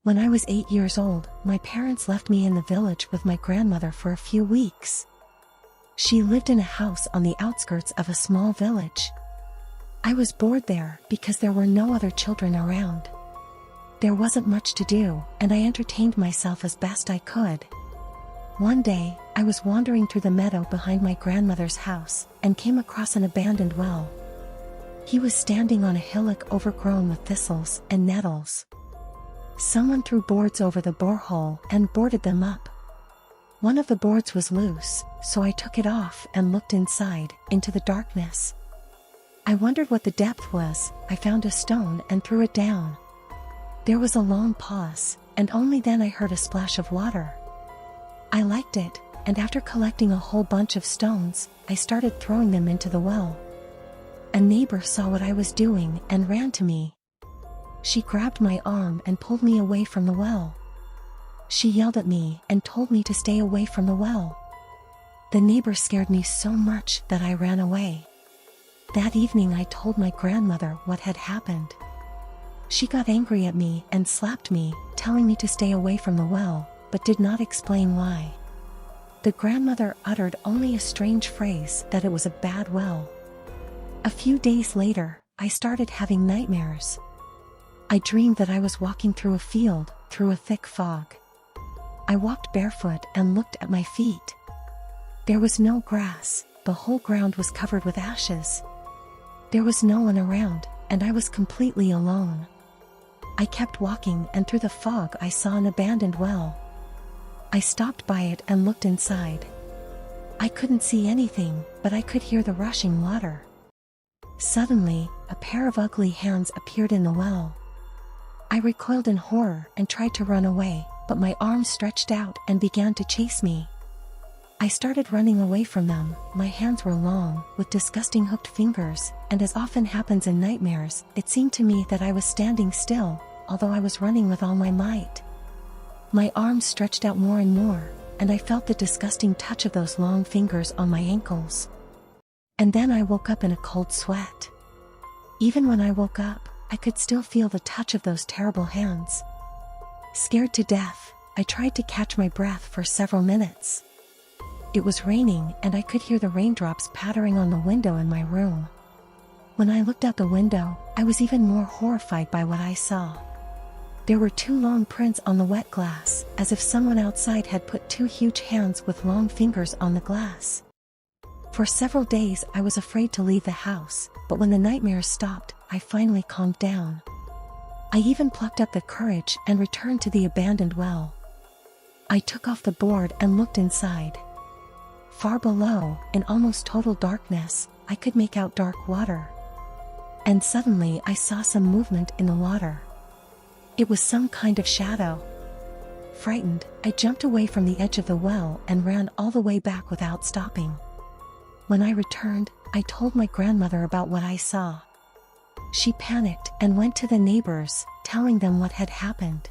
When I was 8 years old, my parents left me in the village with my grandmother for a few weeks. She lived in a house on the outskirts of a small village. I was bored there because there were no other children around. There wasn't much to do, and I entertained myself as best I could. One day, I was wandering through the meadow behind my grandmother's house, and came across an abandoned well. He was standing on a hillock overgrown with thistles and nettles. Someone threw boards over the borehole and boarded them up. One of the boards was loose, so I took it off and looked inside, into the darkness. I wondered what the depth was. I found a stone and threw it down. There was a long pause, and only then I heard a splash of water. I liked it, and after collecting a whole bunch of stones, I started throwing them into the well. A neighbor saw what I was doing and ran to me. She grabbed my arm and pulled me away from the well. She yelled at me and told me to stay away from the well. The neighbor scared me so much that I ran away. That evening I told my grandmother what had happened. She got angry at me and slapped me, telling me to stay away from the well, but did not explain why. The grandmother uttered only a strange phrase that it was a bad well. A few days later, I started having nightmares. I dreamed that I was walking through a field, through a thick fog. I walked barefoot and looked at my feet. There was no grass, the whole ground was covered with ashes. There was no one around, and I was completely alone. I kept walking, and through the fog I saw an abandoned well. I stopped by it and looked inside. I couldn't see anything, but I could hear the rushing water. Suddenly, a pair of ugly hands appeared in the well. I recoiled in horror and tried to run away, but my arms stretched out and began to chase me. I started running away from them. My hands were long, with disgusting hooked fingers, and as often happens in nightmares, it seemed to me that I was standing still, although I was running with all my might. My arms stretched out more and more, and I felt the disgusting touch of those long fingers on my ankles. And then I woke up in a cold sweat. Even when I woke up, I could still feel the touch of those terrible hands. Scared to death, I tried to catch my breath for several minutes. It was raining, and I could hear the raindrops pattering on the window in my room. When I looked out the window, I was even more horrified by what I saw. There were 2 long prints on the wet glass, as if someone outside had put 2 huge hands with long fingers on the glass. For several days I was afraid to leave the house, but when the nightmares stopped, I finally calmed down. I even plucked up the courage and returned to the abandoned well. I took off the board and looked inside. Far below, in almost total darkness, I could make out dark water. And suddenly I saw some movement in the water. It was some kind of shadow. Frightened, I jumped away from the edge of the well and ran all the way back without stopping. When I returned, I told my grandmother about what I saw. She panicked and went to the neighbors, telling them what had happened.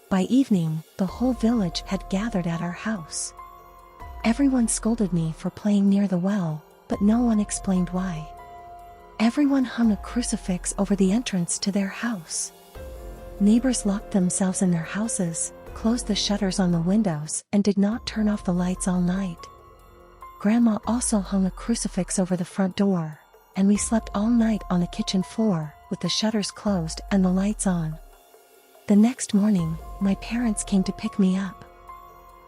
By evening, the whole village had gathered at our house. Everyone scolded me for playing near the well, but no one explained why. Everyone hung a crucifix over the entrance to their house. Neighbors locked themselves in their houses, closed the shutters on the windows, and did not turn off the lights all night. Grandma also hung a crucifix over the front door, and we slept all night on the kitchen floor, with the shutters closed and the lights on. The next morning, my parents came to pick me up.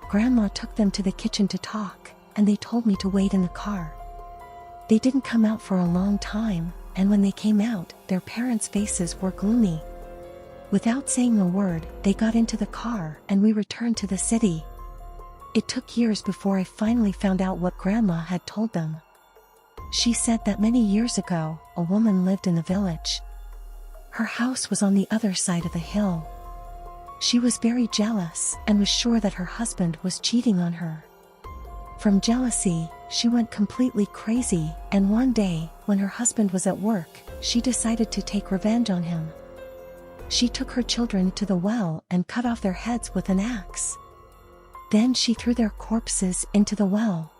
Grandma took them to the kitchen to talk, and they told me to wait in the car. They didn't come out for a long time, and when they came out, their parents' faces were gloomy. Without saying a word, they got into the car and we returned to the city. It took years before I finally found out what Grandma had told them. She said that many years ago, a woman lived in the village. Her house was on the other side of the hill. She was very jealous and was sure that her husband was cheating on her. From jealousy, she went completely crazy, and one day, when her husband was at work, she decided to take revenge on him. She took her children to the well and cut off their heads with an axe. Then she threw their corpses into the well.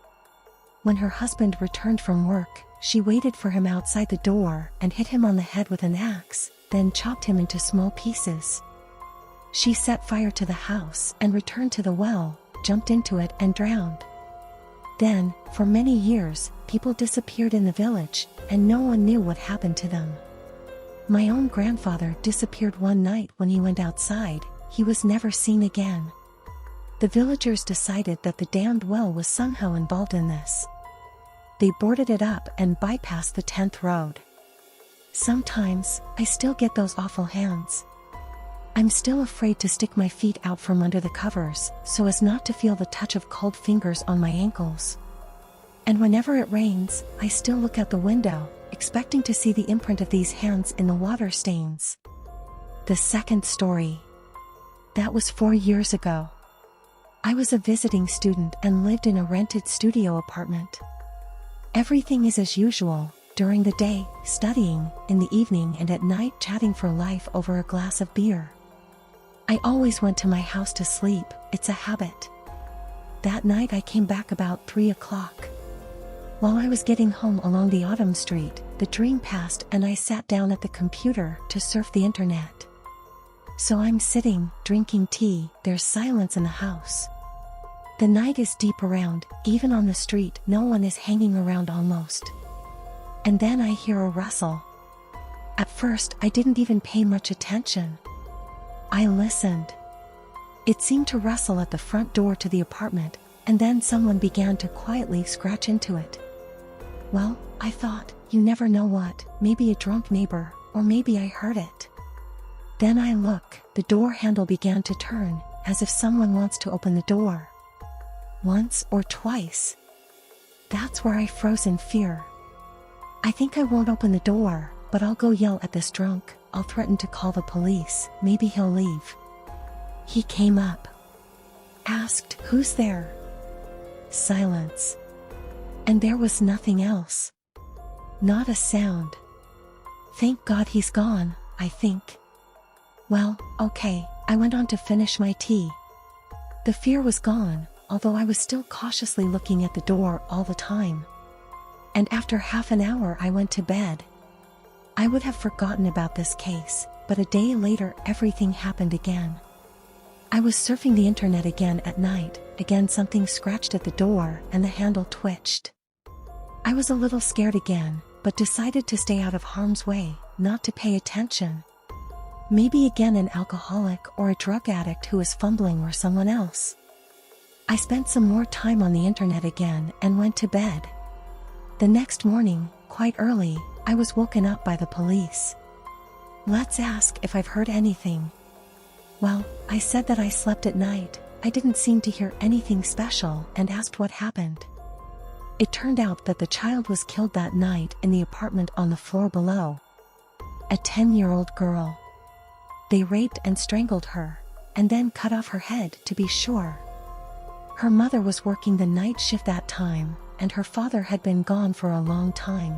When her husband returned from work, she waited for him outside the door and hit him on the head with an axe, then chopped him into small pieces. She set fire to the house and returned to the well, jumped into it and drowned. Then, for many years, people disappeared in the village, and no one knew what happened to them. My own grandfather disappeared one night when he went outside. He was never seen again. The villagers decided that the damned well was somehow involved in this. They boarded it up and bypassed the 10th road. Sometimes, I still get those awful hands. I'm still afraid to stick my feet out from under the covers, so as not to feel the touch of cold fingers on my ankles. And whenever it rains, I still look out the window, expecting to see the imprint of these hands in the water stains. The second story. That was 4 years ago. I was a visiting student and lived in a rented studio apartment. Everything is as usual, during the day, studying, in the evening and at night chatting for life over a glass of beer. I always went to my house to sleep, it's a habit. That night I came back about 3 o'clock. While I was getting home along the autumn street, the dream passed and I sat down at the computer to surf the internet. So I'm sitting, drinking tea, there's silence in the house. The night is deep around, even on the street no one is hanging around almost. And then I hear a rustle. At first I didn't even pay much attention. I listened. It seemed to rustle at the front door to the apartment, and then someone began to quietly scratch into it. Well, I thought, you never know what, maybe a drunk neighbor, or maybe I heard it. Then I look, the door handle began to turn, as if someone wants to open the door. Once or twice. That's where I froze in fear. I think I won't open the door, but I'll go yell at this drunk. I'll threaten to call the police, maybe he'll leave. He came up. Asked, who's there? Silence. And there was nothing else. Not a sound. Thank God he's gone, I think. Well, okay, I went on to finish my tea. The fear was gone, although I was still cautiously looking at the door all the time. And after half an hour I went to bed. I would have forgotten about this case, but a day later everything happened again. I was surfing the internet again at night, again something scratched at the door and the handle twitched. I was a little scared again, but decided to stay out of harm's way, not to pay attention. Maybe again an alcoholic or a drug addict who is fumbling or someone else. I spent some more time on the internet again and went to bed. The next morning, quite early, I was woken up by the police. Let's ask if I've heard anything. Well, I said that I slept at night, I didn't seem to hear anything special, and asked what happened. It turned out that the child was killed that night in the apartment on the floor below. A 10-year-old girl. They raped and strangled her, and then cut off her head to be sure. Her mother was working the night shift that time, and her father had been gone for a long time.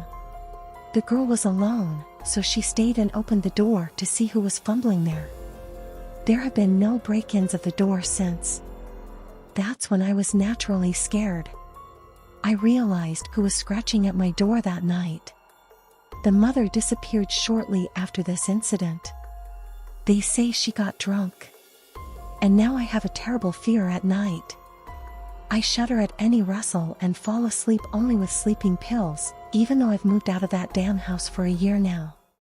The girl was alone, so she stayed and opened the door to see who was fumbling there. There have been no break-ins of the door since. That's when I was naturally scared. I realized who was scratching at my door that night. The mother disappeared shortly after this incident. They say she got drunk. And now I have a terrible fear at night. I shudder at any rustle and fall asleep only with sleeping pills, even though I've moved out of that damn house for a year now.